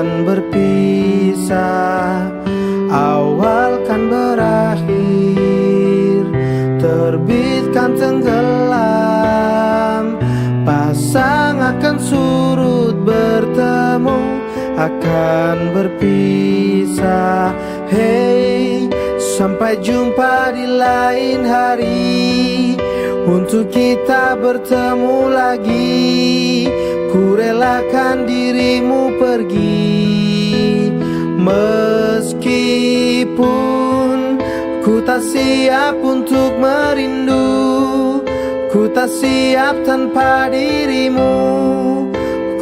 akan berpisah, awal kan berakhir, terbit kan tenggelam, pasang akan surut, bertemu akan berpisah. Hey, sampai jumpa di lain hari, untuk kita bertemu lagi. Ku relakan dirimu pergi, meskipun ku tak siap untuk merindu, ku tak siap tanpa dirimu.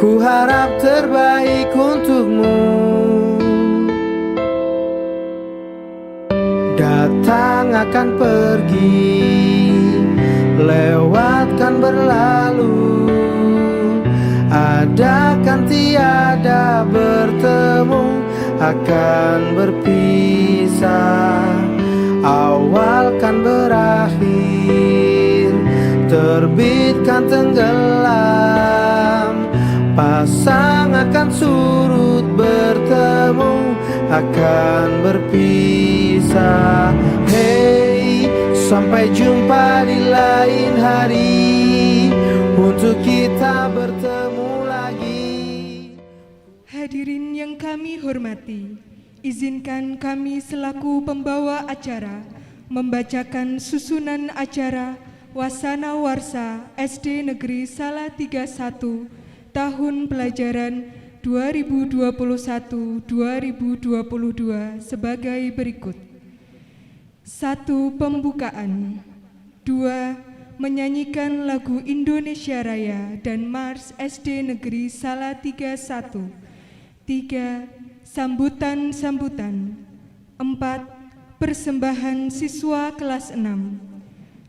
Ku harap terbaik untukmu. Datang akan pergi, lewat kan berlalu, ada kan tiada, bertemu akan berpisah, awal kan berakhir, terbit kan tenggelam, pasang akan surut, bertemu akan berpisah. Hey, sampai jumpa di lain hari, untuk kita bertemu lagi. Hadirin yang kami hormati, izinkan kami selaku pembawa acara membacakan susunan acara Wasana Warsa SD Negeri Salatiga 1 tahun pelajaran 2021-2022 sebagai berikut. 1. Pembukaan. 2. Menyanyikan lagu Indonesia Raya dan Mars SD Negeri Salatiga 1. 3. Sambutan-sambutan. 4. Persembahan siswa kelas 6.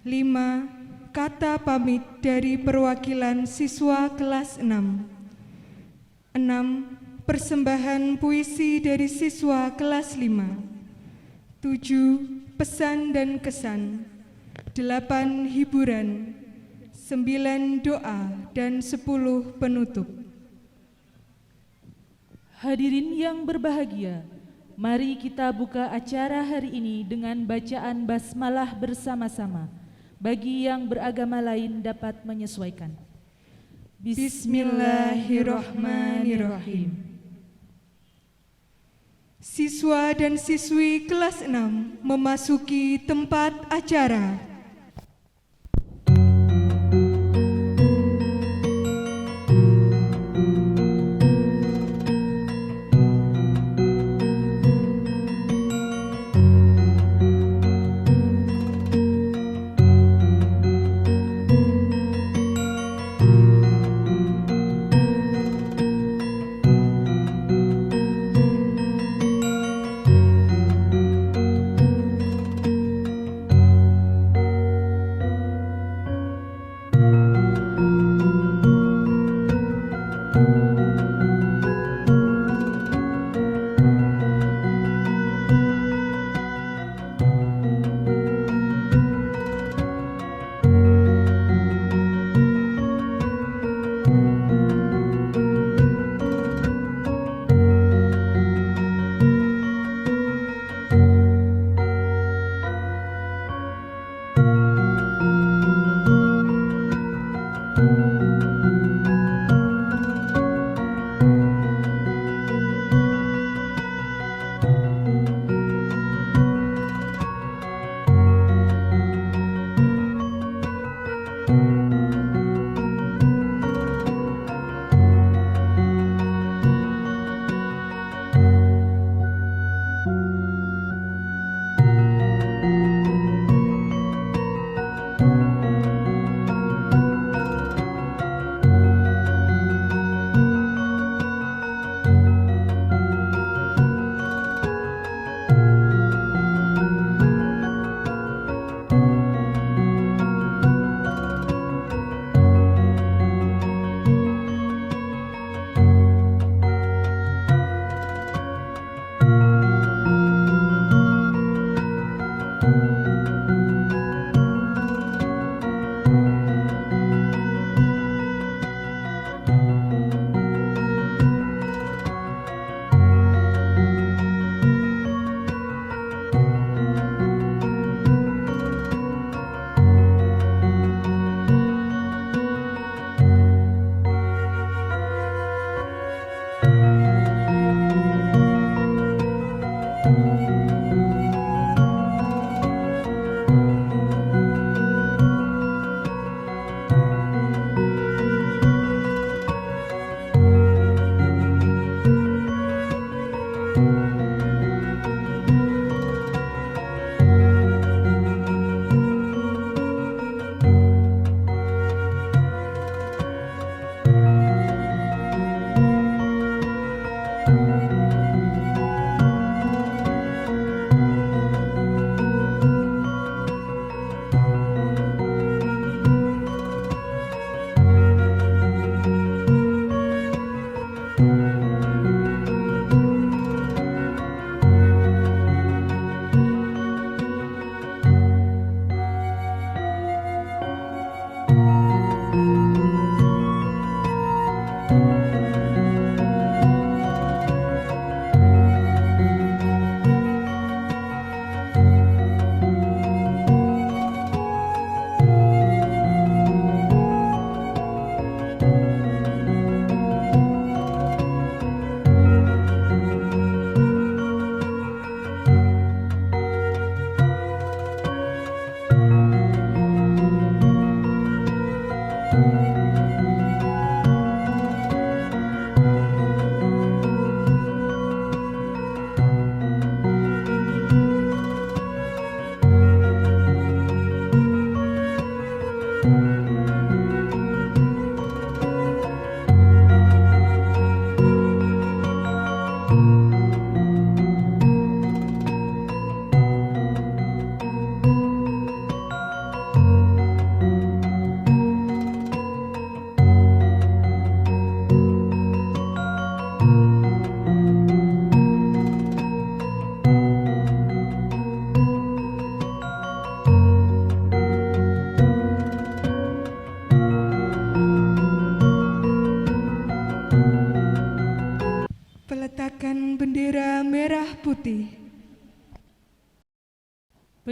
5. Kata pamit dari perwakilan siswa kelas 6. 6. Persembahan puisi dari siswa kelas 5. 7. Pesan dan kesan. 8. Hiburan. 9. Doa dan 10. Penutup. Hadirin yang berbahagia, mari kita buka acara hari ini dengan bacaan basmalah bersama-sama. Bagi yang beragama lain dapat menyesuaikan. Bismillahirrahmanirrahim. Siswa dan siswi kelas 6 memasuki tempat acara.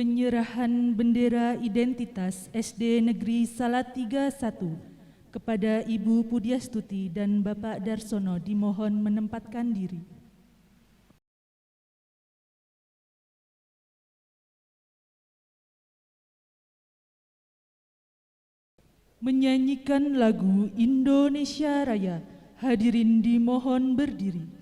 penyerahan bendera identitas SD Negeri Salatiga 1 kepada Ibu Pudiastuti dan Bapak Darsono dimohon menempatkan diri. Menyanyikan lagu Indonesia Raya, hadirin dimohon berdiri.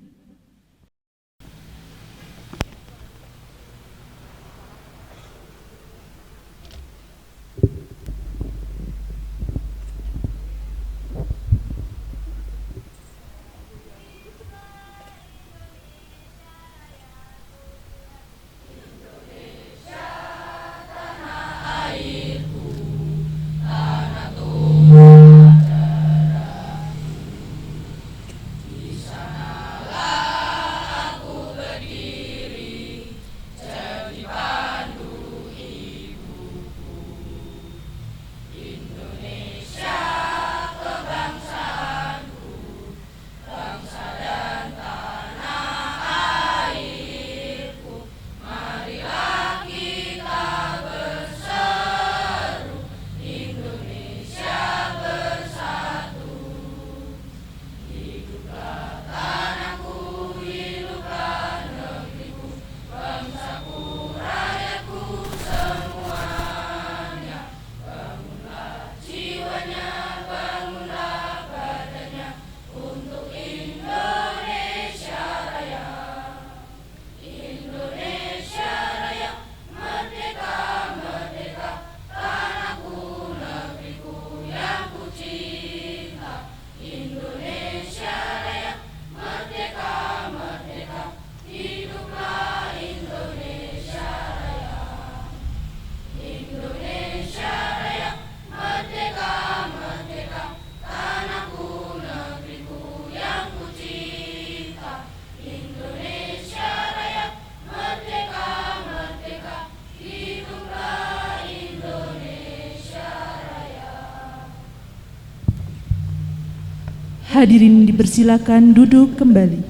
Hadirin dipersilakan duduk kembali.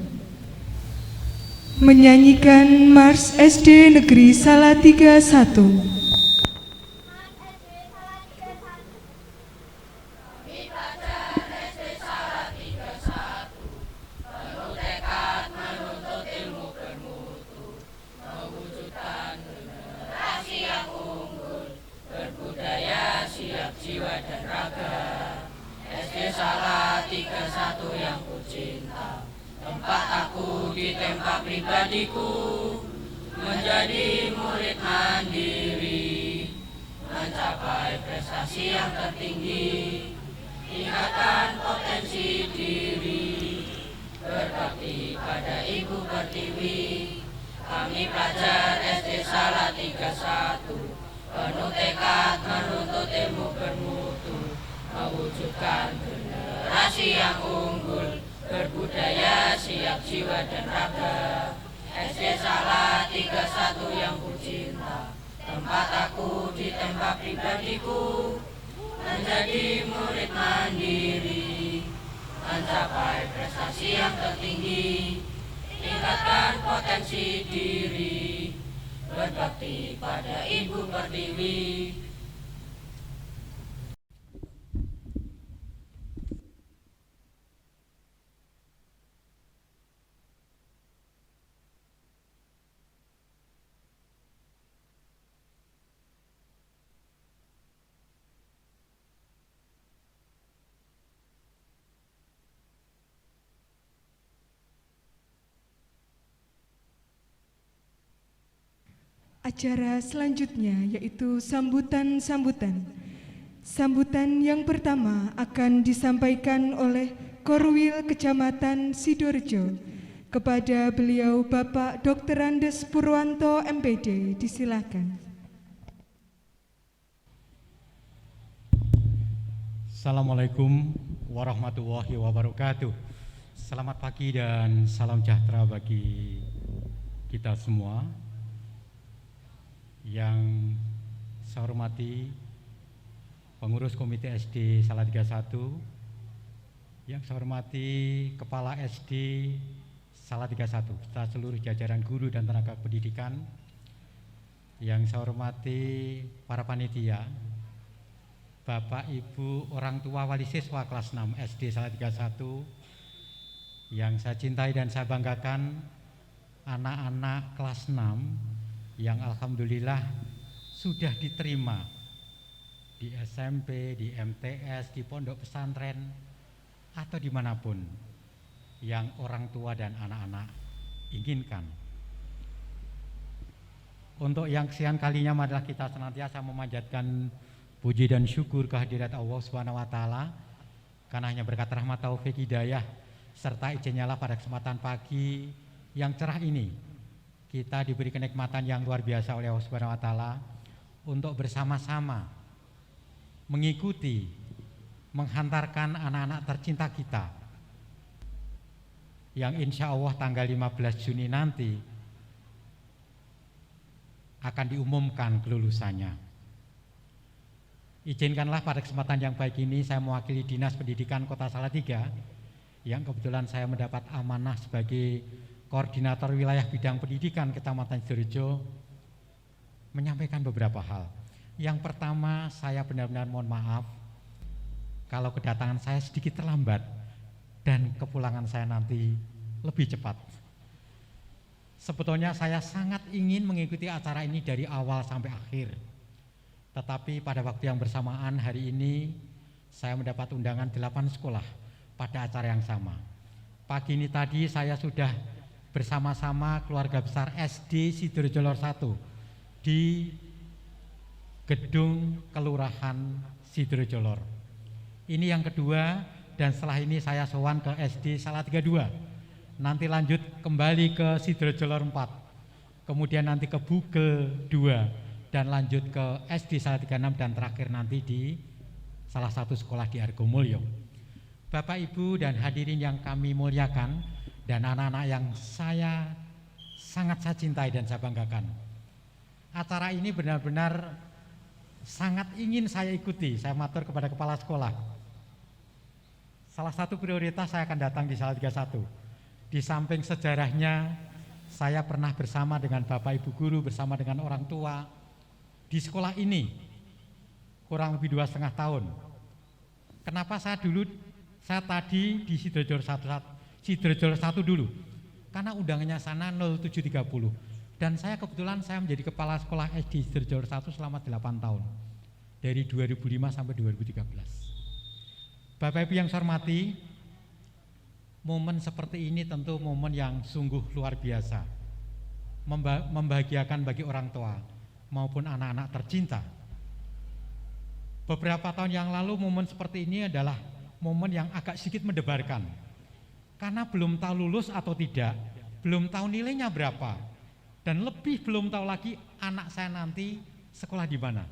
Menyanyikan Mars SD Negeri Salatiga 1. Menjadi murid mandiri, mencapai prestasi yang tertinggi, tingkatkan potensi diri, berbakti pada Ibu Pertiwi. Kami pelajar SD Salatiga 1, penuh tekad menuntut ilmu bermutu, mewujudkan generasi yang unggul, berbudaya, siap jiwa dan raga. SD Salatiga 1 yang ku cinta, tempat aku di tempat pribadiku, menjadi murid mandiri, mencapai prestasi yang tertinggi, tingkatkan potensi diri, berbakti pada Ibu Pertiwi. Acara selanjutnya yaitu sambutan-sambutan. Sambutan yang pertama akan disampaikan oleh Korwil Kecamatan Sidorejo. Kepada beliau Bapak Dr. Andes Purwanto MPD, disilakan. Assalamualaikum warahmatullahi wabarakatuh. Selamat pagi dan salam sejahtera bagi kita semua. Yang saya hormati pengurus Komite SD Salatiga 1, yang saya hormati Kepala SD Salatiga 1, serta seluruh jajaran guru dan tenaga pendidikan, Yang saya hormati para panitia, Bapak Ibu orang tua wali siswa kelas 6 SD Salatiga 1, yang saya cintai dan saya banggakan, anak-anak kelas 6 yang alhamdulillah sudah diterima di SMP, di MTS, di pondok pesantren, atau dimanapun yang orang tua dan anak-anak inginkan. Untuk yang sekian kalinya marilah kita senantiasa memanjatkan puji dan syukur kehadirat Allah Subhanahu wa taala, karena hanya berkat rahmat taufik hidayah serta izinnya lah pada kesempatan pagi yang cerah ini kita diberi kenikmatan yang luar biasa oleh Allah Subhanahu wa taala untuk bersama-sama mengikuti menghantarkan anak-anak tercinta kita yang insya Allah tanggal 15 Juni nanti akan diumumkan kelulusannya. Izinkanlah pada kesempatan yang baik ini saya mewakili Dinas Pendidikan Kota Salatiga yang kebetulan saya mendapat amanah sebagai Koordinator Wilayah Bidang Pendidikan Kecamatan Sidorejo menyampaikan beberapa hal. Yang pertama, saya benar-benar mohon maaf kalau kedatangan saya sedikit terlambat dan kepulangan saya nanti lebih cepat. Sebetulnya saya sangat ingin mengikuti acara ini dari awal sampai akhir. Tetapi pada waktu yang bersamaan hari ini saya mendapat undangan 8 sekolah pada acara yang sama. Pagi ini tadi saya sudah bersama-sama keluarga besar SD Sidorejo Lor 1 di gedung Kelurahan Sidorejo Lor. Ini yang kedua, dan setelah ini saya sowan ke SD Salatiga 2. Nanti lanjut kembali ke Sidorejo Lor 4, kemudian nanti ke Bugel 2, dan lanjut ke SD Salatiga 6, dan terakhir nanti di salah satu sekolah di Argomulyo. Bapak Ibu dan hadirin yang kami muliakan, dan anak-anak yang saya cintai dan saya banggakan, acara ini benar-benar sangat ingin saya ikuti. Saya matur kepada kepala sekolah, salah satu prioritas saya akan datang di Salatiga 1. Di samping sejarahnya, saya pernah bersama dengan Bapak Ibu guru, bersama dengan orang tua di sekolah ini kurang lebih 2,5 tahun. Kenapa saya tadi di Sidorejo 1 dulu? Karena undangannya sana 07.30, dan saya kebetulan saya menjadi kepala sekolah SD Sidorejo 1 selama 8 tahun, dari 2005 sampai 2013. Bapak Ibu yang saya hormati, momen seperti ini tentu momen yang sungguh luar biasa, membahagiakan bagi orang tua maupun anak-anak tercinta. Beberapa tahun yang lalu momen seperti ini adalah momen yang agak sedikit mendebarkan, karena belum tahu lulus atau tidak, belum tahu nilainya berapa, dan lebih belum tahu lagi anak saya nanti sekolah di mana.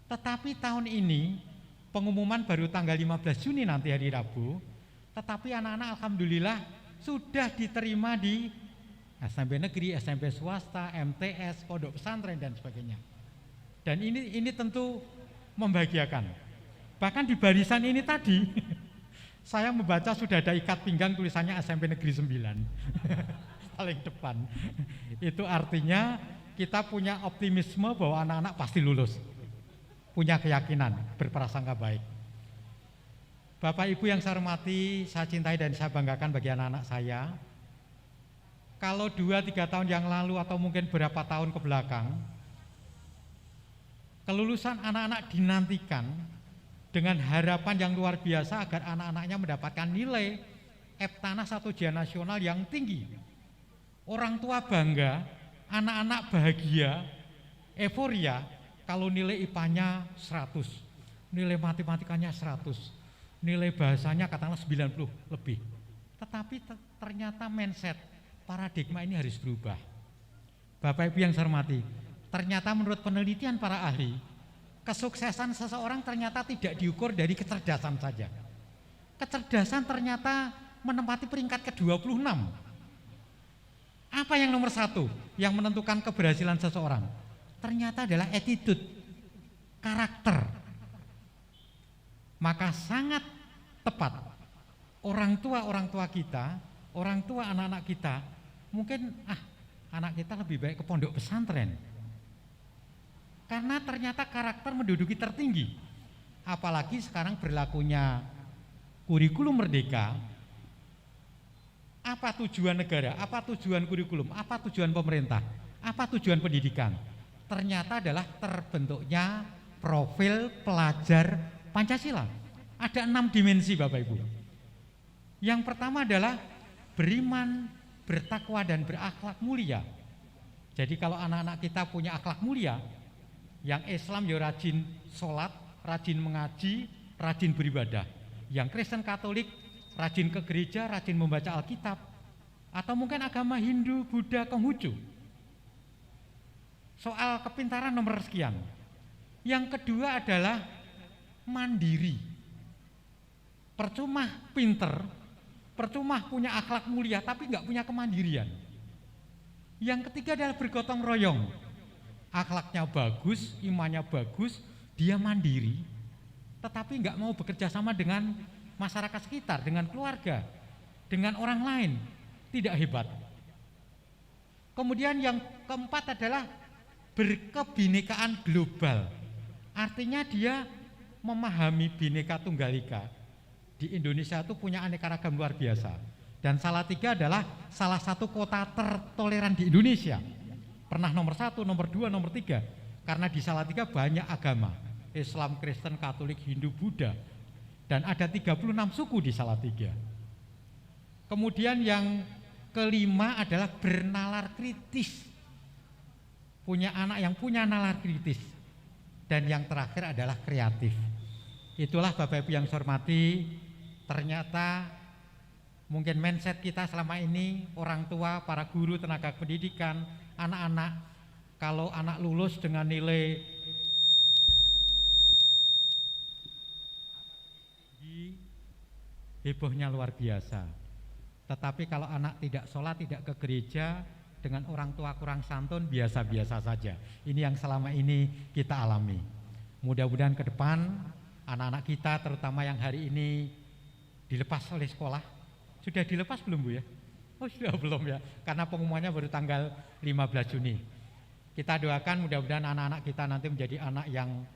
Tetapi tahun ini pengumuman baru tanggal 15 Juni nanti hari Rabu. Tetapi anak-anak alhamdulillah sudah diterima di SMP negeri, SMP swasta, MTS, pondok pesantren dan sebagainya. Dan ini tentu membahagiakan. Bahkan di barisan ini tadi saya membaca sudah ada ikat pinggang tulisannya SMP negeri 9 paling depan. Itu artinya kita punya optimisme bahwa anak-anak pasti lulus, punya keyakinan, berprasangka baik. Bapak Ibu yang saya hormati, saya cintai dan saya banggakan bagi anak-anak saya. Kalau 2-3 tahun yang lalu atau mungkin berapa tahun ke belakang, kelulusan anak-anak dinantikan dengan harapan yang luar biasa agar anak-anaknya mendapatkan nilai Eptanas atau ujian nasional yang tinggi. Orang tua bangga, anak-anak bahagia, euforia kalau nilai IPA-nya 100, nilai matematikanya 100. Nilai bahasanya katakanlah 90 lebih. Tetapi ternyata mindset, paradigma ini harus berubah. Bapak Ibu yang saya hormati, ternyata menurut penelitian para ahli, kesuksesan seseorang ternyata tidak diukur dari kecerdasan saja. Kecerdasan ternyata menempati peringkat ke-26. Apa yang nomor 1 yang menentukan keberhasilan seseorang? Ternyata adalah attitude, karakter. Maka sangat tepat orang tua kita, orang tua anak-anak kita, mungkin anak kita lebih baik ke pondok pesantren, karena ternyata karakter menduduki tertinggi. Apalagi sekarang berlakunya kurikulum merdeka. Apa tujuan negara? Apa tujuan kurikulum? Apa tujuan pemerintah? Apa tujuan pendidikan? Ternyata adalah terbentuknya profil pelajar Pancasila. Ada 6 dimensi Bapak Ibu. Yang pertama adalah beriman, bertakwa dan berakhlak mulia. Jadi kalau anak-anak kita punya akhlak mulia, yang Islam ya rajin sholat, rajin mengaji, rajin beribadah. Yang Kristen Katolik rajin ke gereja, rajin membaca Alkitab. Atau mungkin agama Hindu, Buddha, Konghucu. Soal kepintaran nomor sekian. Yang kedua adalah mandiri. Percuma pinter, percuma punya akhlak mulia tapi nggak punya kemandirian. Yang ketiga adalah bergotong royong. Akhlaknya bagus, imannya bagus, dia mandiri, tetapi nggak mau bekerja sama dengan masyarakat sekitar, dengan keluarga, dengan orang lain, tidak hebat. Kemudian yang keempat adalah berkebinekaan global. Artinya dia memahami Bhinneka Tunggal Ika. Di Indonesia itu punya aneka ragam luar biasa. Dan Salatiga adalah salah satu kota tertoleran di Indonesia. Pernah nomor 1, nomor 2, nomor 3. Karena di Salatiga banyak agama. Islam, Kristen, Katolik, Hindu, Buddha. Dan ada 36 suku di Salatiga. Kemudian yang kelima adalah bernalar kritis. Punya anak yang punya nalar kritis. Dan yang terakhir adalah kreatif. Itulah Bapak Ibu yang saya hormati, ternyata mungkin mindset kita selama ini, orang tua, para guru, tenaga pendidikan, anak-anak, kalau anak lulus dengan nilai hebohnya luar biasa. Tetapi kalau anak tidak sholat, tidak ke gereja, dengan orang tua kurang santun, biasa-biasa saja. Ini yang selama ini kita alami. Mudah-mudahan ke depan anak-anak kita, terutama yang hari ini dilepas oleh sekolah. Sudah dilepas belum Bu ya? Oh sudah belum ya, karena pengumumannya baru tanggal 15 Juni. Kita doakan mudah-mudahan anak-anak kita nanti menjadi anak yang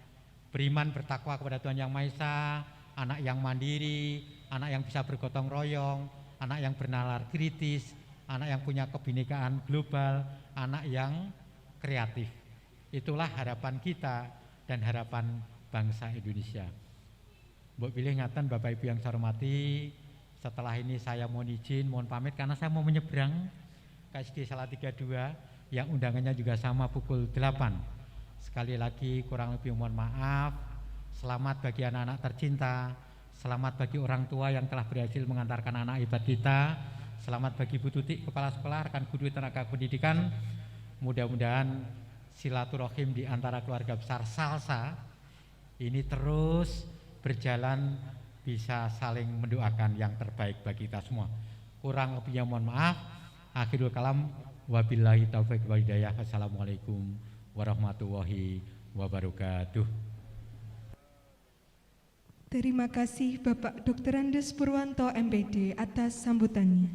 beriman, bertakwa kepada Tuhan Yang Maha Esa, anak yang mandiri, anak yang bisa bergotong royong, anak yang bernalar kritis, anak yang punya kebinekaan global, anak yang kreatif. Itulah harapan kita dan harapan bangsa Indonesia. Mbok pilih ngaten Bapak Ibu yang saya hormati, setelah ini saya mohon izin, mohon pamit karena saya mau menyeberang ke SD Salatiga 2 yang undangannya juga sama pukul 8. Sekali lagi kurang lebih mohon maaf. Selamat bagi anak-anak tercinta, selamat bagi orang tua yang telah berhasil mengantarkan anak hebat kita. Selamat bagi Bu Tutik, Kepala Sekolah, rekan guru, tenaga pendidikan. Mudah-mudahan silaturahim di antara keluarga besar Salsa ini terus berjalan, bisa saling mendoakan yang terbaik bagi kita semua. Kurang lebihnya mohon maaf. Akhirul kalam, wabillahi taufiq wal hidayah. Wassalamualaikum warahmatullahi wabarakatuh. Terima kasih Bapak Dr. Andes Purwanto MPD atas sambutannya.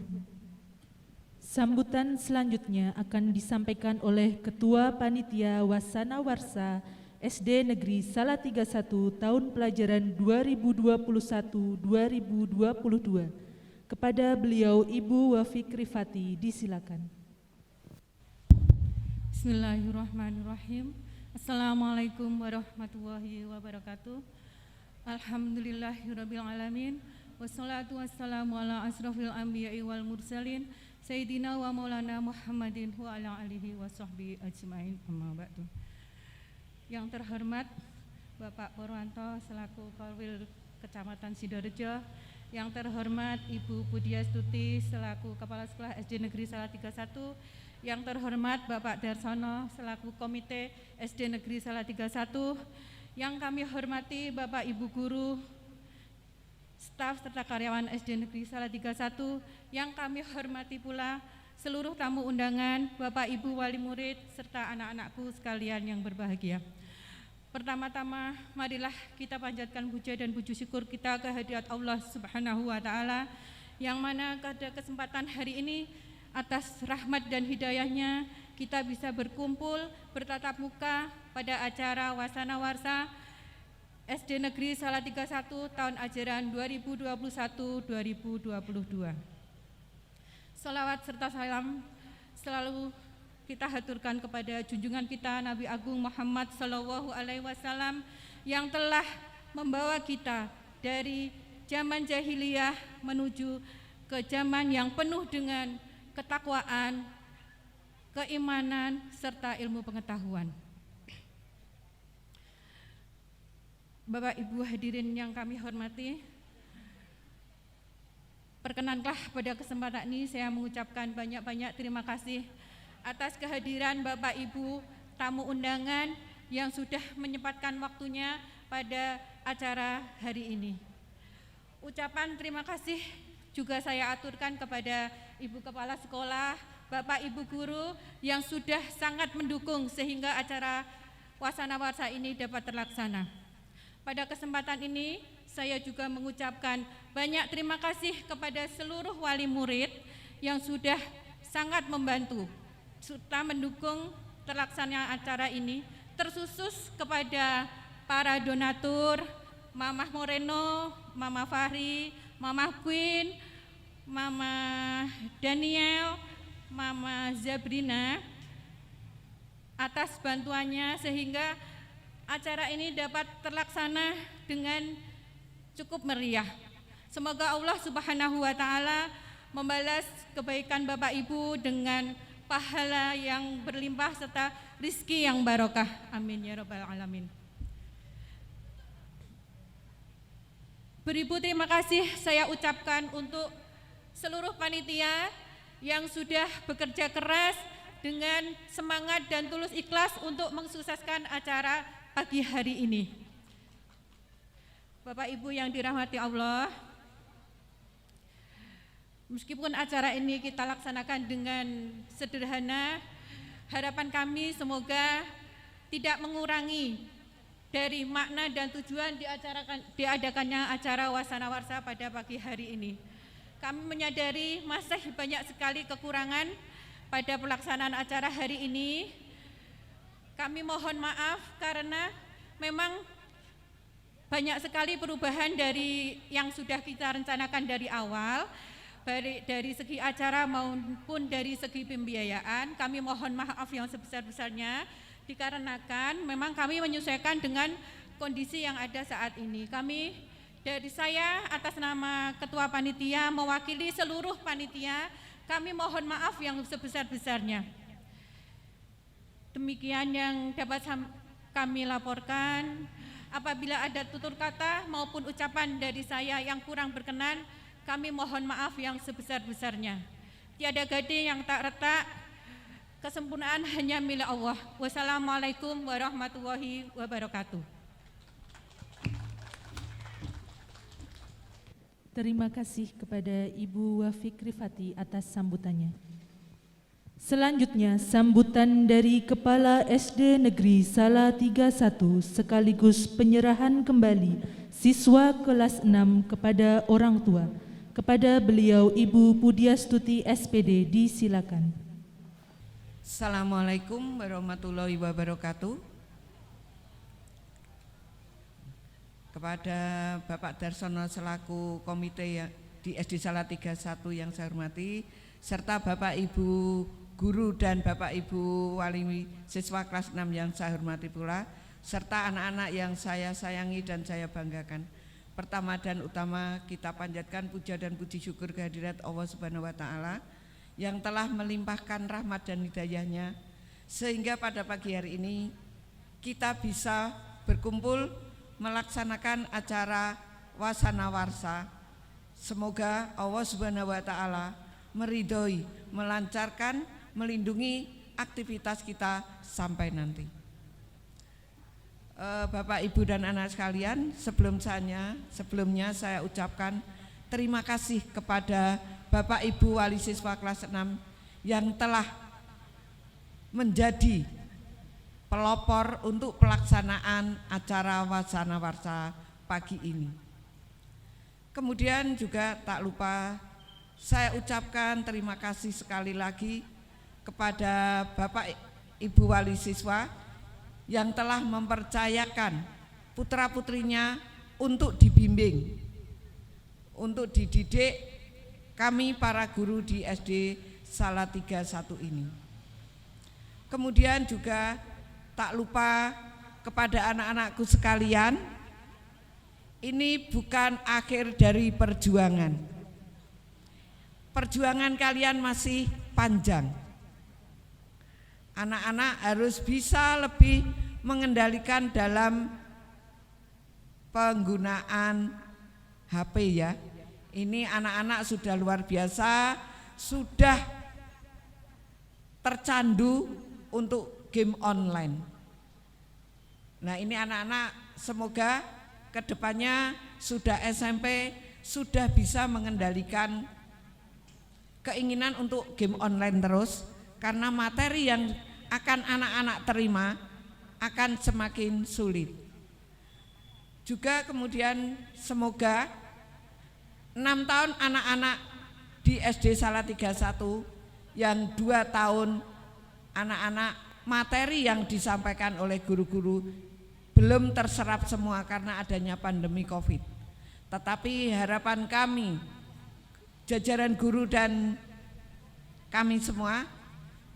Sambutan selanjutnya akan disampaikan oleh Ketua Panitia Wasana Warsa SD Negeri Salatiga 1 tahun pelajaran 2021-2022. Kepada beliau Ibu Wafik Rifati, disilakan. Bismillahirrahmanirrahim. Assalamualaikum warahmatullahi wabarakatuh. Alhamdulillahirabbil alamin. Wassalatu wassalamu ala asrofil anbiya'i wal mursalin Sayyidina wa maulana Muhammadin wa ala alihi wa sahbihi ajmain, amma ba'du. Yang terhormat Bapak Purwanto selaku Korwil Kecamatan Sidorejo, yang terhormat Ibu Budiastuti selaku Kepala Sekolah SD Negeri Salatiga 1, yang terhormat Bapak Darsono selaku Komite SD Negeri Salatiga 1, yang kami hormati Bapak Ibu Guru, staf serta karyawan SD Negeri Salatiga 1, yang kami hormati pula seluruh tamu undangan, Bapak Ibu Wali Murid, serta anak-anakku sekalian yang berbahagia. Pertama-tama, marilah kita panjatkan puja dan puji syukur kita kehadirat Allah Subhanahu wa Ta'ala, yang mana pada kesempatan hari ini atas rahmat dan hidayahnya kita bisa berkumpul bertatap muka pada acara Wasana Warsa SD Negeri Salatiga 1 tahun ajaran 2021-2022. Salawat serta salam selalu kita haturkan kepada junjungan kita Nabi Agung Muhammad Sallallahu Alaihi Wasallam yang telah membawa kita dari zaman jahiliyah menuju ke zaman yang penuh dengan ketakwaan, keimanan, serta ilmu pengetahuan. Bapak Ibu hadirin yang kami hormati, perkenanlah pada kesempatan ini saya mengucapkan banyak-banyak terima kasih atas kehadiran Bapak Ibu tamu undangan yang sudah menyempatkan waktunya pada acara hari ini. Ucapan terima kasih juga saya aturkan kepada Ibu Kepala Sekolah, Bapak Ibu Guru yang sudah sangat mendukung sehingga acara Wasana Warsa ini dapat terlaksana. Pada kesempatan ini saya juga mengucapkan banyak terima kasih kepada seluruh wali murid yang sudah sangat membantu serta mendukung terlaksanaan acara ini, terkhusus kepada para donatur, Mama Moreno, Mama Fahri, Mama Queen, Mama Daniel, Mama Zabrina atas bantuannya sehingga acara ini dapat terlaksana dengan cukup meriah. Semoga Allah Subhanahu wa Ta'ala membalas kebaikan Bapak Ibu dengan pahala yang berlimpah serta rizki yang barokah. Amin ya rabbal alamin. Beribu terima kasih saya ucapkan untuk seluruh panitia yang sudah bekerja keras dengan semangat dan tulus ikhlas untuk mensukseskan acara pagi hari ini. Bapak Ibu yang dirahmati Allah, meskipun acara ini kita laksanakan dengan sederhana, harapan kami semoga tidak mengurangi dari makna dan tujuan diadakannya acara Wasana Warsa pada pagi hari ini. Kami menyadari masih banyak sekali kekurangan pada pelaksanaan acara hari ini. Kami mohon maaf karena memang banyak sekali perubahan dari yang sudah kita rencanakan dari awal, baik dari segi acara maupun dari segi pembiayaan. Kami mohon maaf yang sebesar-besarnya dikarenakan memang kami menyesuaikan dengan kondisi yang ada saat ini. Dari saya atas nama Ketua Panitia mewakili seluruh panitia, kami mohon maaf yang sebesar-besarnya. Demikian yang dapat kami laporkan. Apabila ada tutur kata maupun ucapan dari saya yang kurang berkenan, kami mohon maaf yang sebesar-besarnya. Tiada gading yang tak retak, kesempurnaan hanya milik Allah. Wassalamualaikum warahmatullahi wabarakatuh. Terima kasih kepada Ibu Wafik Rifati atas sambutannya. Selanjutnya, sambutan dari Kepala SD Negeri Salatiga 1 sekaligus penyerahan kembali siswa kelas 6 kepada orang tua. Kepada beliau Ibu Pudiastuti SPD, disilakan. Assalamualaikum warahmatullahi wabarakatuh. Kepada Bapak Darsono selaku komite di SD Salatiga 1 yang saya hormati, serta Bapak Ibu Guru dan Bapak Ibu Wali siswa kelas 6 yang saya hormati pula, serta anak-anak yang saya sayangi dan saya banggakan. Pertama dan utama kita panjatkan puja dan puji syukur kehadirat Allah Subhanahu wa Ta'ala yang telah melimpahkan rahmat dan hidayahnya sehingga pada pagi hari ini kita bisa berkumpul melaksanakan acara Wasana Warsa. Semoga Allah Subhanahu wa Ta'ala meridhoi, melancarkan, melindungi aktivitas kita sampai nanti. Bapak, Ibu dan anak sekalian, sebelumnya saya ucapkan terima kasih kepada Bapak Ibu Wali Siswa kelas 6 yang telah menjadi pelopor untuk pelaksanaan acara Wasana Warsa pagi ini. Kemudian juga tak lupa saya ucapkan terima kasih sekali lagi kepada Bapak Ibu wali siswa yang telah mempercayakan putra-putrinya untuk dibimbing, untuk dididik kami para guru di SD Salatiga 1 ini. Kemudian juga tak lupa kepada anak-anakku sekalian, ini bukan akhir dari perjuangan. Perjuangan kalian masih panjang. Anak-anak harus bisa lebih mengendalikan dalam penggunaan HP ya. Ini anak-anak sudah luar biasa, sudah tercandu untuk game online. Nah, ini anak-anak semoga kedepannya sudah SMP sudah bisa mengendalikan keinginan untuk game online terus, karena materi yang akan anak-anak terima akan semakin sulit. Juga kemudian semoga 6 tahun anak-anak di SD Salatiga 1 yang 2 tahun anak-anak materi yang disampaikan oleh guru-guru belum terserap semua karena adanya pandemi COVID. Tetapi harapan kami, jajaran guru dan kami semua,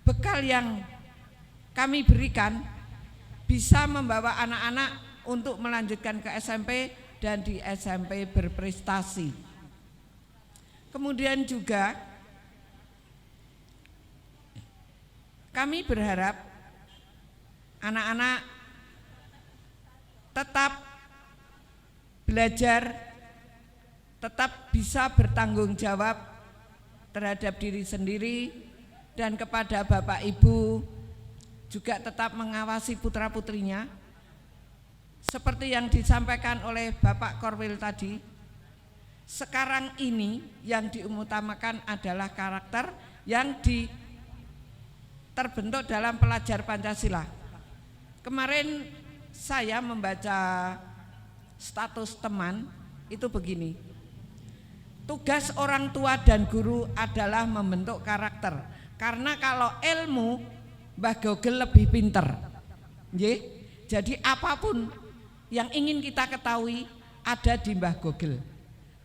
bekal yang kami berikan bisa membawa anak-anak untuk melanjutkan ke SMP dan di SMP berprestasi. Kemudian juga kami berharap anak-anak tetap belajar, tetap bisa bertanggung jawab terhadap diri sendiri, dan kepada Bapak Ibu juga tetap mengawasi putra-putrinya. Seperti yang disampaikan oleh Bapak Korwil tadi, sekarang ini yang diutamakan adalah karakter yang terbentuk dalam pelajar Pancasila. Kemarin saya membaca status teman itu begini, tugas orang tua dan guru adalah membentuk karakter, karena kalau ilmu Mbah Gogel lebih pinter. Jadi apapun yang ingin kita ketahui ada di Mbah Gogel.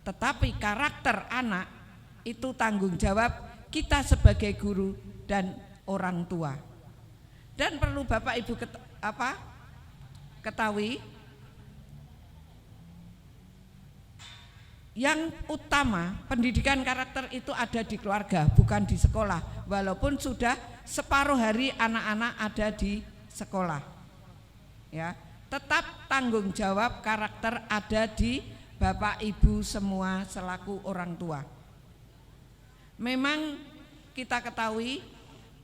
Tetapi karakter anak itu tanggung jawab kita sebagai guru dan orang tua. Dan perlu Bapak Ibu ketahui, yang utama pendidikan karakter itu ada di keluarga, bukan di sekolah. Walaupun sudah separuh hari anak-anak ada di sekolah, ya, tetap tanggung jawab karakter ada di Bapak Ibu semua selaku orang tua. Memang kita ketahui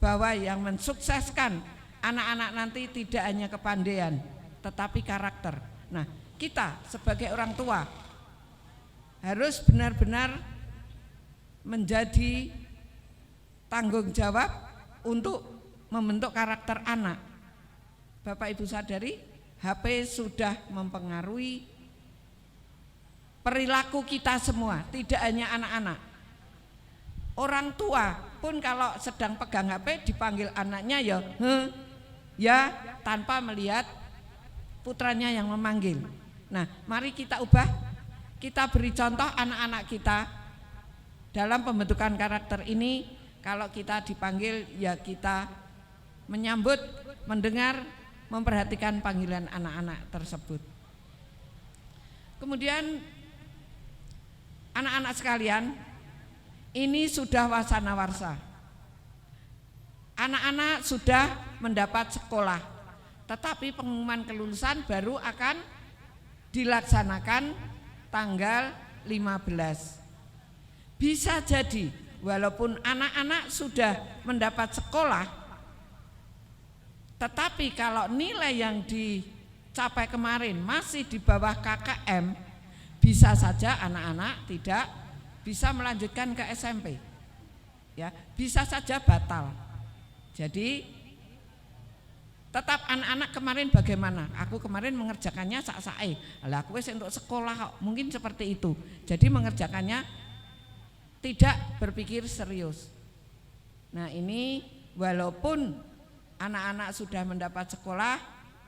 bahwa yang mensukseskan anak-anak nanti tidak hanya kepandaian, tetapi karakter. Nah, kita sebagai orang tua harus benar-benar menjadi tanggung jawab untuk membentuk karakter anak. Bapak Ibu sadari, HP sudah mempengaruhi perilaku kita semua, tidak hanya anak-anak. Orang tua pun kalau sedang pegang HP dipanggil anaknya ya tanpa melihat putranya yang memanggil. Nah, mari kita ubah, kita beri contoh anak-anak kita dalam pembentukan karakter ini. Kalau kita dipanggil ya kita menyambut, mendengar, memperhatikan panggilan anak-anak tersebut. Kemudian anak-anak sekalian, ini sudah wasana warsa. Anak-anak sudah mendapat sekolah, tetapi pengumuman kelulusan baru akan dilaksanakan tanggal 15. Bisa jadi walaupun anak-anak sudah mendapat sekolah, tetapi kalau nilai yang dicapai kemarin masih di bawah KKM, bisa saja anak-anak tidak bisa melanjutkan ke SMP, ya, bisa saja batal. Jadi tetap anak-anak kemarin bagaimana? Aku kemarin mengerjakannya sak-sae. Lah aku wis untuk sekolah kok. Mungkin seperti itu. Jadi mengerjakannya tidak berpikir serius. Nah, ini walaupun anak-anak sudah mendapat sekolah,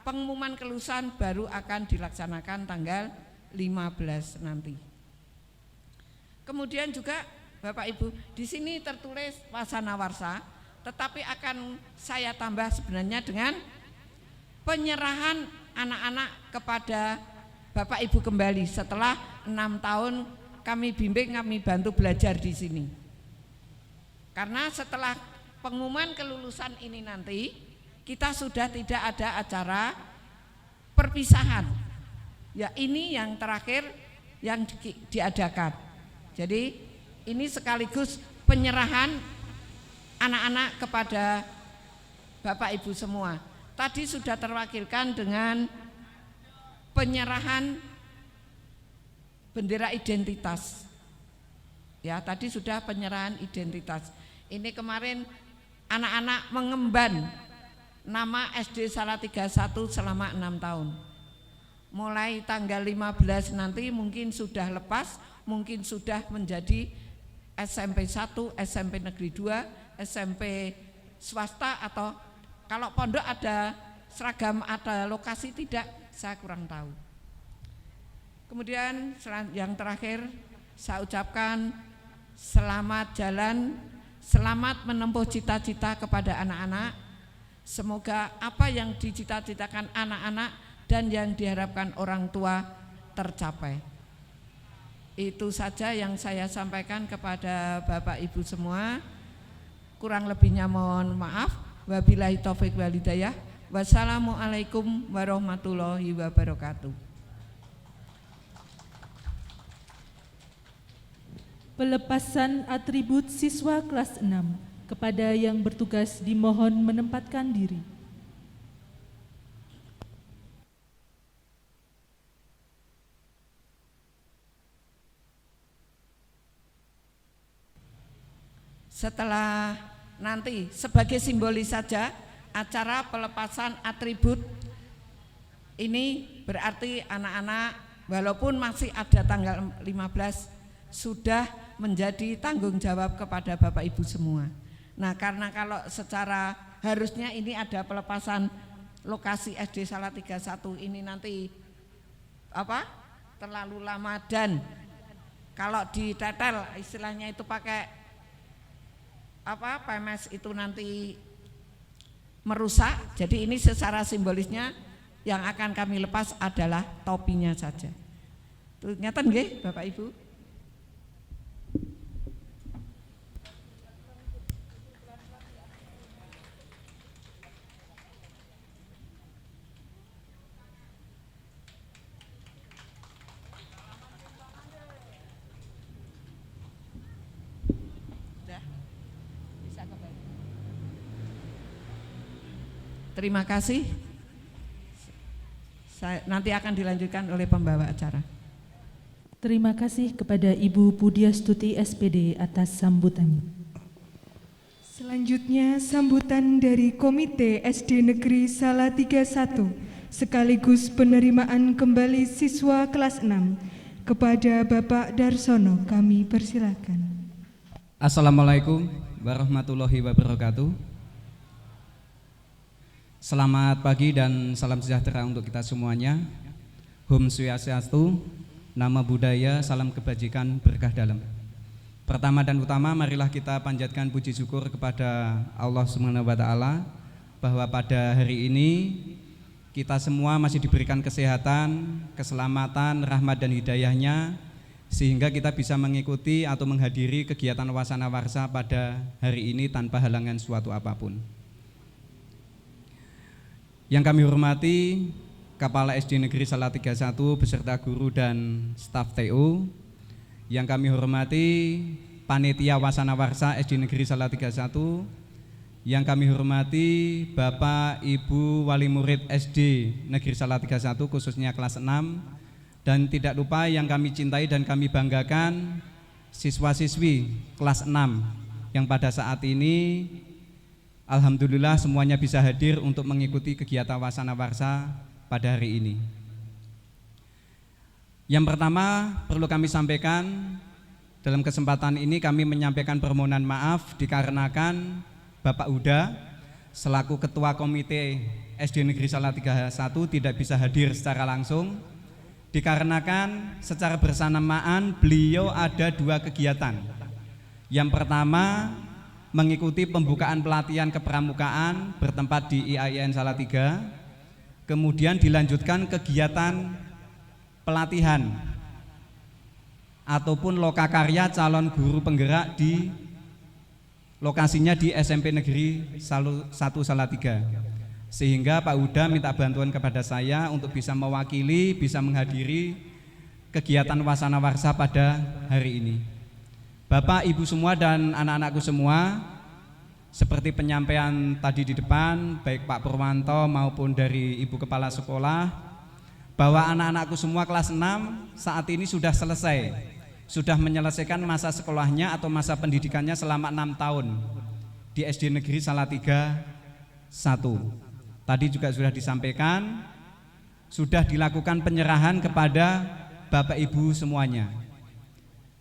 pengumuman kelulusan baru akan dilaksanakan tanggal 15 nanti. Kemudian juga Bapak Ibu, di sini tertulis wasana-warsa, tetapi akan saya tambah sebenarnya dengan penyerahan anak-anak kepada Bapak Ibu kembali setelah 6 tahun kami bimbing, kami bantu belajar di sini. Karena setelah pengumuman kelulusan ini nanti, kita sudah tidak ada acara perpisahan. Ya, ini yang terakhir yang diadakan. Jadi ini sekaligus penyerahan anak-anak kepada Bapak Ibu semua. Tadi sudah terwakilkan dengan penyerahan bendera identitas. Ya, tadi sudah penyerahan identitas. Ini kemarin anak-anak mengemban nama SD Salatiga 1 selama 6 tahun. Mulai tanggal 15 nanti mungkin sudah lepas, mungkin sudah menjadi SMP 1, SMP Negeri 2, SMP swasta, atau kalau pondok ada seragam, ada lokasi tidak, saya kurang tahu. Kemudian yang terakhir saya ucapkan selamat jalan, selamat menempuh cita-cita kepada anak-anak. Semoga apa yang dicita-citakan anak-anak dan yang diharapkan orang tua tercapai. Itu saja yang saya sampaikan kepada Bapak Ibu semua. Kurang lebihnya mohon maaf. Wabillahi taufik wal hidayah. Wassalamualaikum warahmatullahi wabarakatuh. Pelepasan atribut siswa kelas 6 kepada yang bertugas dimohon menempatkan diri. Setelah nanti sebagai simbolis saja acara pelepasan atribut ini berarti anak-anak walaupun masih ada tanggal 15 sudah menjadi tanggung jawab kepada Bapak Ibu semua. Nah, karena kalau secara harusnya ini ada pelepasan lokasi SD Salatiga 1 ini nanti terlalu lama, dan kalau ditetel istilahnya itu pakai PMS itu nanti merusak. Jadi ini secara simbolisnya yang akan kami lepas adalah topinya saja. Tuh ngeten nggih Bapak Ibu. Terima kasih. Nanti akan dilanjutkan oleh pembawa acara. Terima kasih kepada Ibu Pudiastuti SPD atas sambutannya. Selanjutnya sambutan dari Komite SD Negeri Salatiga 1 sekaligus penerimaan kembali siswa kelas 6 kepada Bapak Darsono, kami persilakan. Assalamualaikum warahmatullahi wabarakatuh. Selamat pagi dan salam sejahtera untuk kita semuanya. Om Swastiastu, nama budaya, salam kebajikan, berkah dalam. Pertama dan utama, marilah kita panjatkan puji syukur kepada Allah Subhanahu wa Ta'ala bahwa pada hari ini kita semua masih diberikan kesehatan, keselamatan, rahmat dan hidayahnya, sehingga kita bisa mengikuti atau menghadiri kegiatan wasana warsa pada hari ini tanpa halangan suatu apapun. Yang kami hormati Kepala SD Negeri Salatiga 1 beserta guru dan staf TU. Yang kami hormati Panitia Wasana Warsa SD Negeri Salatiga 1. Yang kami hormati Bapak Ibu Wali Murid SD Negeri Salatiga 1 khususnya kelas 6. Dan tidak lupa yang kami cintai dan kami banggakan siswa-siswi kelas 6 yang pada saat ini alhamdulillah semuanya bisa hadir untuk mengikuti kegiatan wasana warsa pada hari ini. Yang pertama perlu kami sampaikan, dalam kesempatan ini kami menyampaikan permohonan maaf dikarenakan Bapak Huda selaku Ketua Komite SD Negeri Salatiga 1 tidak bisa hadir secara langsung dikarenakan secara bersamaan beliau ada 2 kegiatan. Yang pertama mengikuti pembukaan pelatihan kepramukaan bertempat di IAIN Salatiga, kemudian dilanjutkan kegiatan pelatihan ataupun lokakarya calon guru penggerak di lokasinya di SMP Negeri 1 Salatiga. Sehingga Pak Huda minta bantuan kepada saya untuk bisa mewakili, bisa menghadiri kegiatan Wasana Warsa pada hari ini. Bapak, Ibu semua dan anak-anakku semua, seperti penyampaian tadi di depan, baik Pak Purwanto maupun dari Ibu Kepala Sekolah, bahwa anak-anakku semua kelas 6 saat ini sudah selesai, sudah menyelesaikan masa sekolahnya atau masa pendidikannya selama 6 tahun di SD Negeri Salatiga 1. Tadi juga sudah disampaikan, sudah dilakukan penyerahan kepada Bapak Ibu semuanya.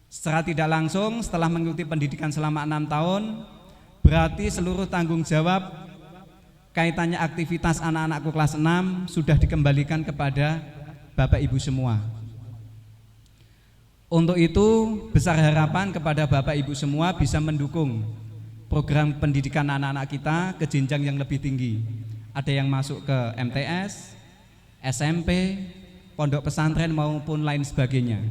Secara tidak langsung setelah mengikuti pendidikan selama 6 tahun, berarti seluruh tanggung jawab kaitannya aktivitas anak-anakku kelas 6 sudah dikembalikan kepada Bapak Ibu semua. Untuk itu besar harapan kepada Bapak Ibu semua bisa mendukung program pendidikan anak-anak kita ke jenjang yang lebih tinggi. Ada yang masuk ke MTS, SMP, pondok pesantren maupun lain sebagainya.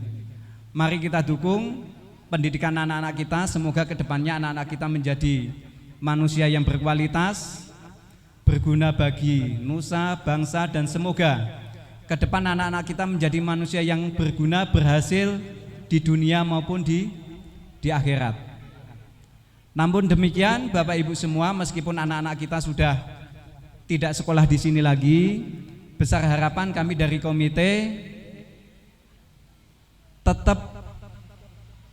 Mari kita dukung pendidikan anak-anak kita, semoga kedepannya anak-anak kita menjadi manusia yang berkualitas, berguna bagi nusa, bangsa, dan semoga ke depan anak-anak kita menjadi manusia yang berguna, berhasil di dunia maupun di akhirat. Namun demikian Bapak Ibu semua, meskipun anak-anak kita sudah tidak sekolah di sini lagi, besar harapan kami dari komite tetap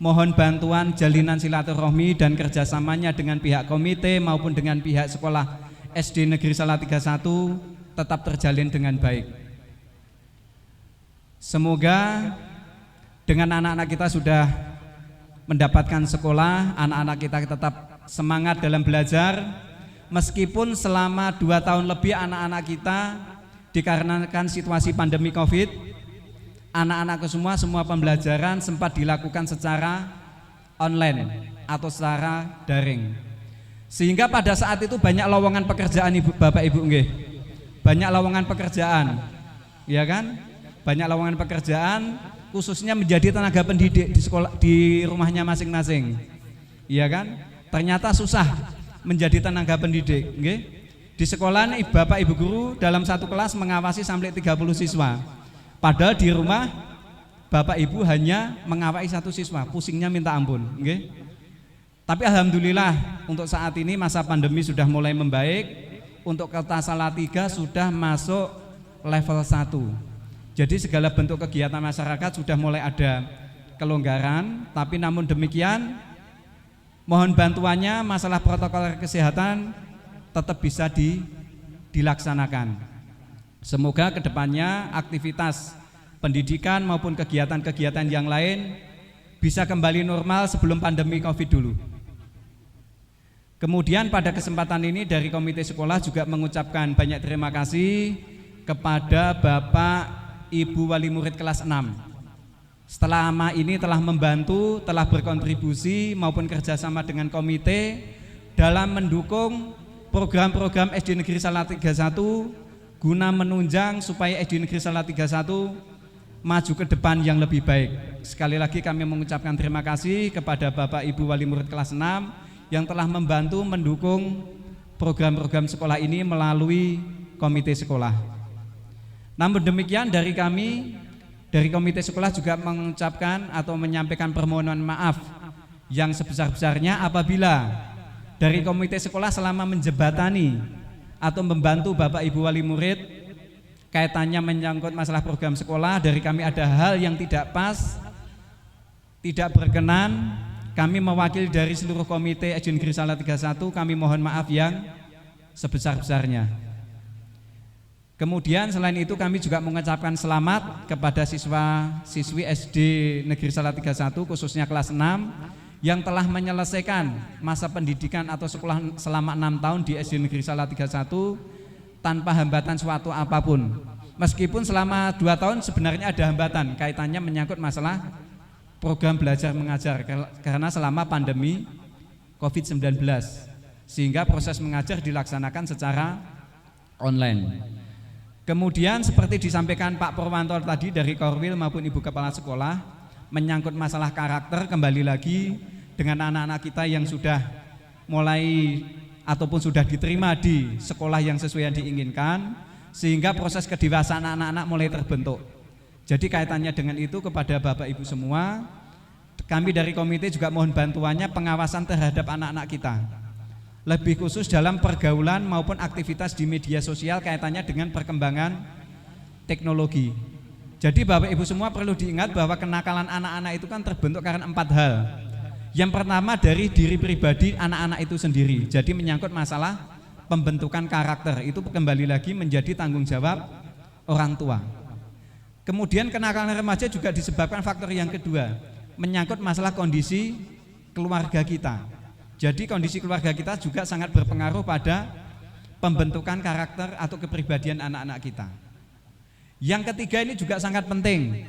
mohon bantuan jalinan silaturahmi dan kerjasamanya dengan pihak komite maupun dengan pihak sekolah SD Negeri Salatiga 1 tetap terjalin dengan baik. Semoga dengan anak-anak kita sudah mendapatkan sekolah, anak-anak kita tetap semangat dalam belajar, meskipun selama 2 tahun lebih anak-anak kita dikarenakan situasi pandemi COVID, anak-anakku semua pembelajaran sempat dilakukan secara online atau secara daring. Sehingga pada saat itu banyak lowongan pekerjaan Ibu Bapak Ibu nggih. Banyak lowongan pekerjaan. Ya kan? Banyak lowongan pekerjaan khususnya menjadi tenaga pendidik di sekolah di rumahnya masing-masing. Iya kan? Ternyata susah menjadi tenaga pendidik, nggih. Di sekolah nih Bapak Ibu guru dalam satu kelas mengawasi sampai 30 siswa. Padahal di rumah Bapak Ibu hanya mengawasi 1 siswa, pusingnya minta ampun, nggih. Tapi alhamdulillah untuk saat ini masa pandemi sudah mulai membaik. Untuk Kota Salatiga sudah masuk level 1. Jadi segala bentuk kegiatan masyarakat sudah mulai ada kelonggaran. Tapi namun demikian mohon bantuannya masalah protokol kesehatan tetap bisa dilaksanakan. Semoga kedepannya aktivitas pendidikan maupun kegiatan-kegiatan yang lain bisa kembali normal sebelum pandemi COVID dulu. Kemudian pada kesempatan ini dari komite sekolah juga mengucapkan banyak terima kasih kepada Bapak Ibu Wali Murid kelas 6. Selama ini telah membantu, telah berkontribusi maupun kerjasama dengan komite dalam mendukung program-program SD Negeri Salatiga 1 guna menunjang supaya SD Negeri Salatiga 1 maju ke depan yang lebih baik. Sekali lagi kami mengucapkan terima kasih kepada Bapak Ibu Wali Murid kelas 6 yang telah membantu mendukung program-program sekolah ini melalui komite sekolah. Namun demikian dari kami, dari komite sekolah juga mengucapkan atau menyampaikan permohonan maaf yang sebesar-besarnya apabila dari komite sekolah selama menjebatani atau membantu Bapak Ibu Wali Murid kaitannya menyangkut masalah program sekolah, dari kami ada hal yang tidak pas, tidak berkenan, kami mewakili dari seluruh komite SD Negeri Salatiga 1, kami mohon maaf yang sebesar-besarnya. Kemudian selain itu kami juga mengucapkan selamat kepada siswa-siswi SD Negeri Salatiga 1 khususnya kelas 6 yang telah menyelesaikan masa pendidikan atau sekolah selama 6 tahun di SD Negeri Salatiga 1 tanpa hambatan suatu apapun. Meskipun selama 2 tahun sebenarnya ada hambatan kaitannya menyangkut masalah program belajar mengajar karena selama pandemi COVID-19 sehingga proses mengajar dilaksanakan secara online. Kemudian seperti disampaikan Pak Purwanto tadi dari Korwil maupun Ibu Kepala Sekolah menyangkut masalah karakter, kembali lagi dengan anak-anak kita yang sudah mulai ataupun sudah diterima di sekolah yang sesuai yang diinginkan sehingga proses kedewasaan anak-anak mulai terbentuk. Jadi kaitannya dengan itu kepada Bapak Ibu semua, kami dari komite juga mohon bantuannya pengawasan terhadap anak-anak kita. Lebih khusus dalam pergaulan maupun aktivitas di media sosial kaitannya dengan perkembangan teknologi. Jadi Bapak Ibu semua perlu diingat bahwa kenakalan anak-anak itu kan terbentuk karena 4 hal. Yang pertama dari diri pribadi anak-anak itu sendiri. Jadi menyangkut masalah pembentukan karakter itu kembali lagi menjadi tanggung jawab orang tua. Kemudian kenakalan remaja juga disebabkan faktor yang kedua, menyangkut masalah kondisi keluarga kita. Jadi kondisi keluarga kita juga sangat berpengaruh pada pembentukan karakter atau kepribadian anak-anak kita. Yang ketiga ini juga sangat penting,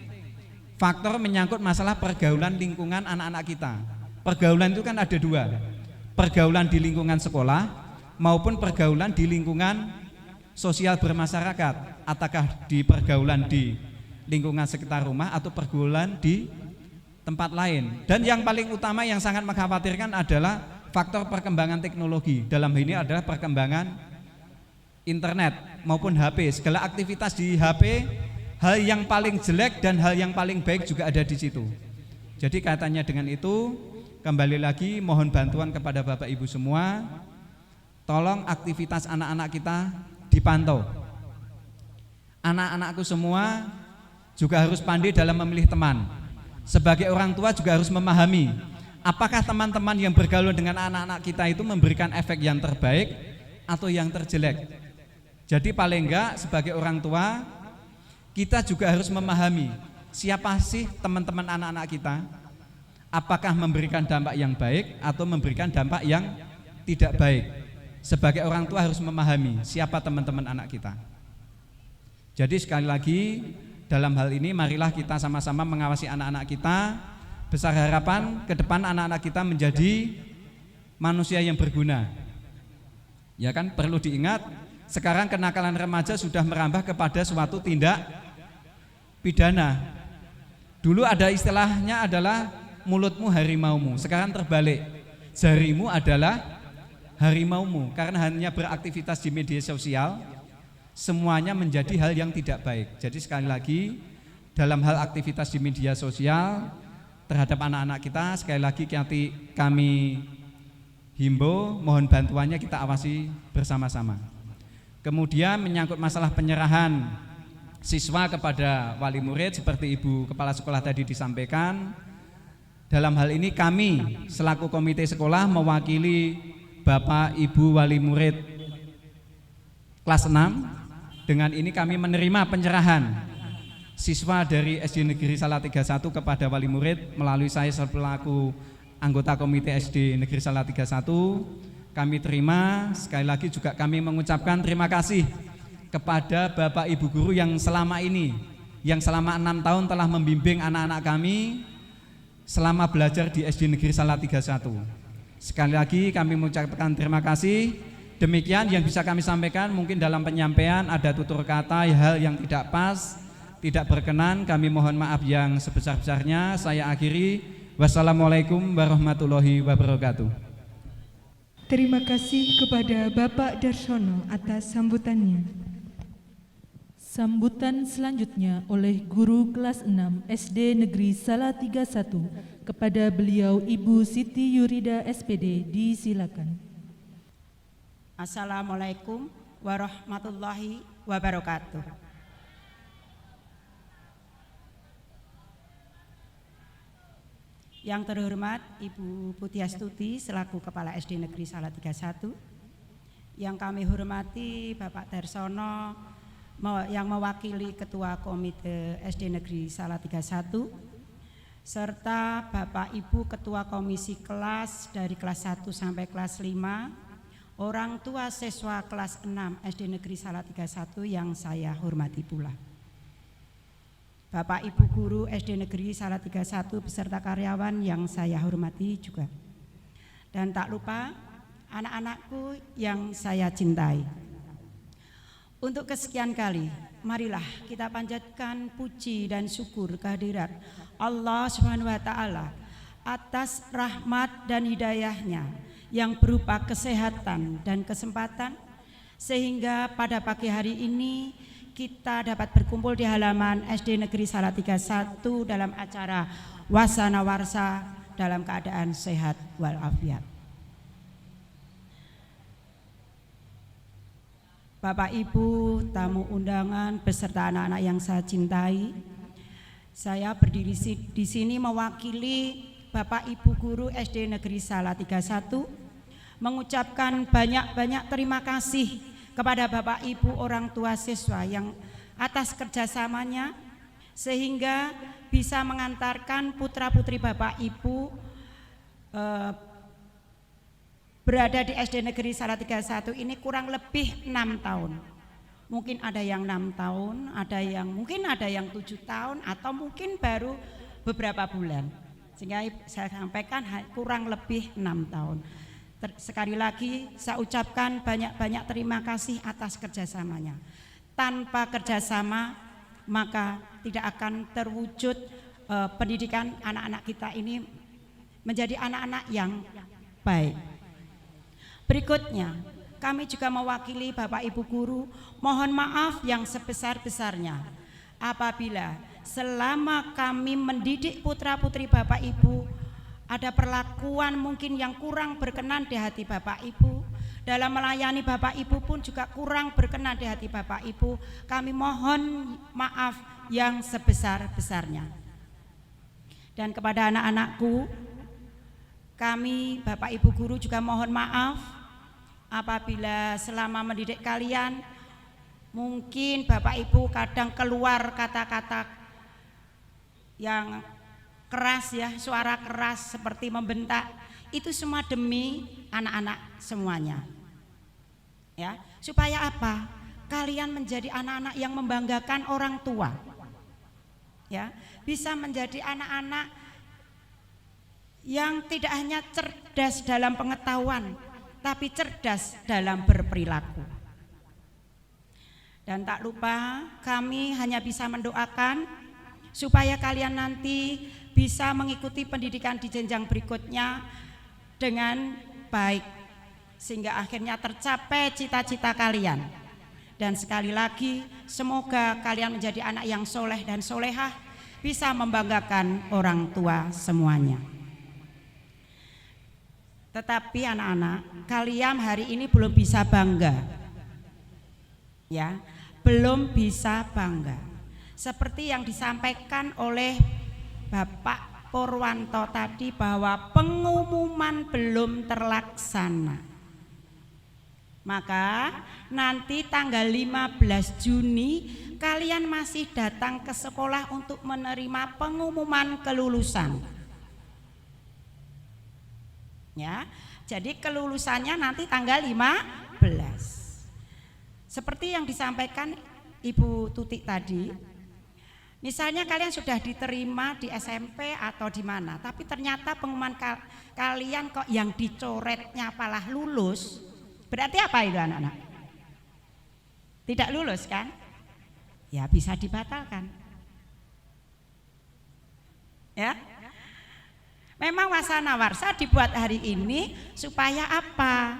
faktor menyangkut masalah pergaulan lingkungan anak-anak kita. Pergaulan itu kan ada 2, pergaulan di lingkungan sekolah maupun pergaulan di lingkungan sosial bermasyarakat, apakah di pergaulan di lingkungan sekitar rumah atau pergaulan di tempat lain. Dan yang paling utama yang sangat mengkhawatirkan adalah faktor perkembangan teknologi. Dalam ini adalah perkembangan internet maupun HP. Segala aktivitas di HP, hal yang paling jelek dan hal yang paling baik juga ada di situ. Jadi kaitannya dengan itu, kembali lagi mohon bantuan kepada Bapak Ibu semua, tolong aktivitas anak-anak kita dipantau. Anak-anakku semua juga harus pandai dalam memilih teman. Sebagai orang tua juga harus memahami apakah teman-teman yang bergaul dengan anak-anak kita itu memberikan efek yang terbaik atau yang terjelek. Jadi paling enggak sebagai orang tua kita juga harus memahami siapa sih teman-teman anak-anak kita, apakah memberikan dampak yang baik atau memberikan dampak yang tidak baik. Sebagai orang tua harus memahami siapa teman-teman anak kita. Jadi sekali lagi dalam hal ini marilah kita sama-sama mengawasi anak-anak kita. Besar harapan ke depan anak-anak kita menjadi manusia yang berguna. Ya kan, perlu diingat sekarang kenakalan remaja sudah merambah kepada suatu tindak pidana. Dulu ada istilahnya adalah mulutmu harimaumu, sekarang terbalik, jarimu adalah harimaumu. Karena hanya beraktivitas di media sosial semuanya menjadi hal yang tidak baik. Jadi sekali lagi dalam hal aktivitas di media sosial terhadap anak-anak kita, sekali lagi kami himbau mohon bantuannya kita awasi bersama-sama. Kemudian menyangkut masalah penyerahan siswa kepada wali murid seperti Ibu Kepala Sekolah tadi disampaikan, dalam hal ini kami selaku komite sekolah mewakili Bapak Ibu wali murid kelas 6. Dengan ini kami menerima penyerahan siswa dari SD Negeri Salatiga 1 kepada wali murid melalui saya selaku anggota komite SD Negeri Salatiga 1. Kami terima, sekali lagi juga kami mengucapkan terima kasih kepada Bapak Ibu guru yang selama ini, yang selama 6 tahun telah membimbing anak-anak kami selama belajar di SD Negeri Salatiga 1. Sekali lagi kami mengucapkan terima kasih. Demikian yang bisa kami sampaikan. Mungkin dalam penyampaian ada tutur kata hal yang tidak pas, tidak berkenan, kami mohon maaf yang sebesar-besarnya. Saya akhiri. Wassalamualaikum warahmatullahi wabarakatuh. Terima kasih kepada Bapak Darsono atas sambutannya. Sambutan selanjutnya oleh guru kelas 6 SD Negeri Salatiga 1 kepada beliau Ibu Siti Yurida SPD, disilakan. Assalamualaikum warahmatullahi wabarakatuh. Yang terhormat Ibu Putiastuti selaku Kepala SD Negeri Salatiga 1, yang kami hormati Bapak Darsono yang mewakili Ketua Komite SD Negeri Salatiga 1, serta Bapak Ibu Ketua Komisi Kelas dari kelas 1 sampai kelas 5, orang tua siswa kelas 6 SD Negeri Salatiga 1 yang saya hormati pula. Bapak Ibu Guru SD Negeri Salatiga 1 beserta karyawan yang saya hormati juga. Dan tak lupa anak-anakku yang saya cintai. Untuk kesekian kali, marilah kita panjatkan puji dan syukur kehadirat Allah Subhanahu wa Ta'ala atas rahmat dan hidayahnya yang berupa kesehatan dan kesempatan, sehingga pada pagi hari ini kita dapat berkumpul di halaman SD Negeri Salatiga 1 dalam acara Wasana Warsa dalam keadaan sehat walafiat. Bapak Ibu tamu undangan beserta anak-anak yang saya cintai, saya berdiri di sini mewakili Bapak Ibu Guru SD Negeri Salatiga 1 mengucapkan banyak-banyak terima kasih kepada Bapak Ibu orang tua siswa yang atas kerjasamanya sehingga bisa mengantarkan putra-putri Bapak Ibu berada di SD Negeri Salatiga 1 ini kurang lebih 6 tahun. Mungkin ada yang 6 tahun, mungkin ada yang 7 tahun, atau mungkin baru beberapa bulan. Sehingga saya sampaikan kurang lebih 6 tahun. Sekali lagi saya ucapkan banyak-banyak terima kasih atas kerjasamanya. Tanpa kerjasama maka tidak akan terwujud pendidikan anak-anak kita ini menjadi anak-anak yang baik. Berikutnya, kami juga mewakili Bapak Ibu Guru mohon maaf yang sebesar-besarnya apabila selama kami mendidik putra-putri Bapak Ibu ada perlakuan mungkin yang kurang berkenan di hati Bapak Ibu. Dalam melayani Bapak Ibu pun juga kurang berkenan di hati Bapak Ibu. Kami mohon maaf yang sebesar-besarnya. Dan kepada anak-anakku, kami Bapak Ibu Guru juga mohon maaf apabila selama mendidik kalian mungkin Bapak Ibu kadang keluar kata-kata yang keras ya, suara keras seperti membentak, itu semua demi anak-anak semuanya. Ya, supaya apa? Kalian menjadi anak-anak yang membanggakan orang tua. Ya, bisa menjadi anak-anak yang tidak hanya cerdas dalam pengetahuan, tapi cerdas dalam berperilaku. Dan tak lupa kami hanya bisa mendoakan supaya kalian nanti bisa mengikuti pendidikan di jenjang berikutnya dengan baik sehingga akhirnya tercapai cita-cita kalian. Dan sekali lagi semoga kalian menjadi anak yang soleh dan solehah, bisa membanggakan orang tua semuanya. Tetapi anak-anak, kalian hari ini belum bisa bangga. Ya, belum bisa bangga. Seperti yang disampaikan oleh Bapak Purwanto tadi bahwa pengumuman belum terlaksana. Maka nanti tanggal 15 Juni kalian masih datang ke sekolah untuk menerima pengumuman kelulusan. Ya, jadi kelulusannya nanti tanggal 15. Seperti yang disampaikan Ibu Tuti tadi. Misalnya kalian sudah diterima di SMP atau di mana, tapi ternyata pengumuman kalian kok yang dicoretnya malah lulus. Berarti apa itu anak-anak? Tidak lulus kan? Ya bisa dibatalkan. Ya. Memang Wasana Warsa dibuat hari ini supaya apa?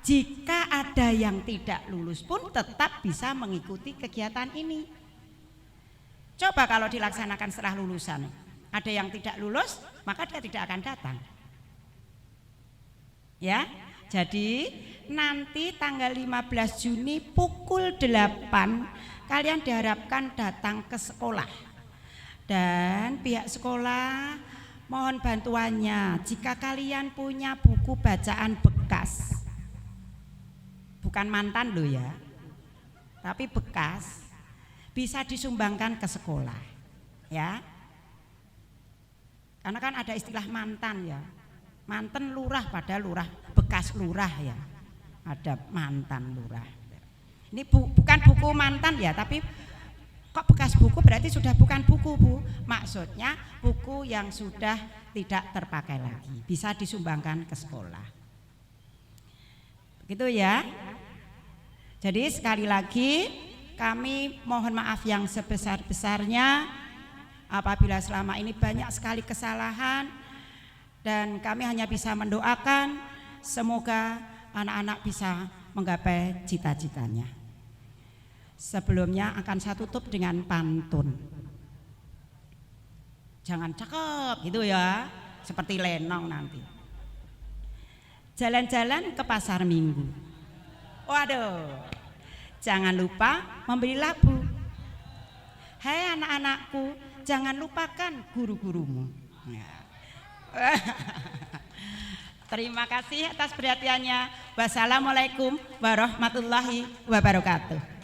Jika ada yang tidak lulus pun tetap bisa mengikuti kegiatan ini. Coba kalau dilaksanakan setelah lulusan, ada yang tidak lulus, maka dia tidak akan datang. Ya, jadi nanti tanggal 15 Juni pukul 8 kalian diharapkan datang ke sekolah. Dan pihak sekolah mohon bantuannya jika kalian punya buku bacaan bekas. Bukan mantan loh ya, tapi bekas. Bisa disumbangkan ke sekolah, ya. Karena kan ada istilah mantan ya. Mantan lurah padahal lurah bekas lurah ya. Ada mantan lurah. Ini bukan buku mantan ya, tapi kok bekas buku berarti sudah bukan buku Bu. Maksudnya buku yang sudah tidak terpakai lagi, bisa disumbangkan ke sekolah. Begitu ya. Jadi sekali lagi kami mohon maaf yang sebesar-besarnya apabila selama ini banyak sekali kesalahan, dan kami hanya bisa mendoakan semoga anak-anak bisa menggapai cita-citanya. Sebelumnya akan saya tutup dengan pantun. Jangan cakep gitu ya, seperti Lenong nanti. Jalan-jalan ke pasar Minggu. Waduh, jangan lupa membeli labu. Hai anak-anakku, jangan lupakan guru-gurumu. Terima kasih atas perhatiannya. Wassalamualaikum warahmatullahi wabarakatuh.